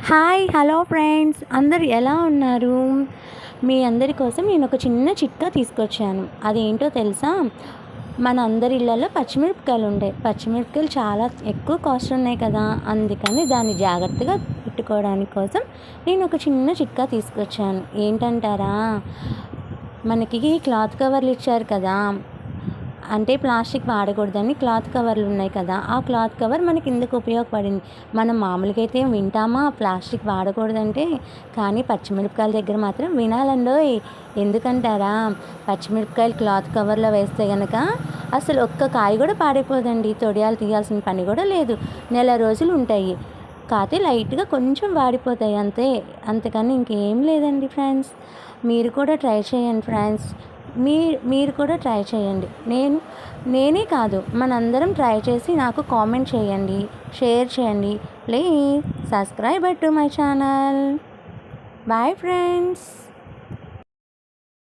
Hi hello friends, అందరు ఎలా ఉన్నారు? మీ అందరి కోసం నేను ఒక చిన్న చిట్కా తీసుకొచ్చాను. అదేంటో తెలుసా? మన అందరి ఇళ్ళల్లో పచ్చిమిరపకాయలు ఉంటాయి. పచ్చిమిరపకాయలు చాలా ఎక్కువ కాస్ట్ ఉన్నాయి కదా, అందుకని దాన్ని జాగ్రత్తగా పెట్టుకోవడానికి కోసం నేను ఒక చిన్న చిట్కా తీసుకొచ్చాను. ఏంటంటారా? మనకి క్లాత్ కవర్లు ఇచ్చారు కదా, అంటే ప్లాస్టిక్ వాడకూడదని క్లాత్ కవర్లు ఉన్నాయి కదా, ఆ క్లాత్ కవర్ మనకి ఎందుకు ఉపయోగపడింది. మనం మామూలుగా అయితే వింటామా ప్లాస్టిక్ వాడకూడదంటే, కానీ పచ్చిమిరపకాయల దగ్గర మాత్రం వినాలండోయ్. ఎందుకంటారా? పచ్చిమిరపకాయలు క్లాత్ కవర్లో వేస్తే కనుక అసలు ఒక్క కాయ కూడా పాడైపోదండి. తొడియాలు తీయాల్సిన పని కూడా లేదు. నెల రోజులు ఉంటాయి. కాకపోతే లైట్గా కొంచెం వాడిపోతాయి అంతే. అంతకని ఇంకేం లేదండి ఫ్రెండ్స్. మీరు కూడా ట్రై చేయండి ఫ్రెండ్స్. మీరు కూడా ట్రై చేయండి. నేనే కాదు, మనందరం ట్రై చేసి నాకు కామెంట్ చేయండి, షేర్ చేయండి. Please subscribe to my channel. Bye friends.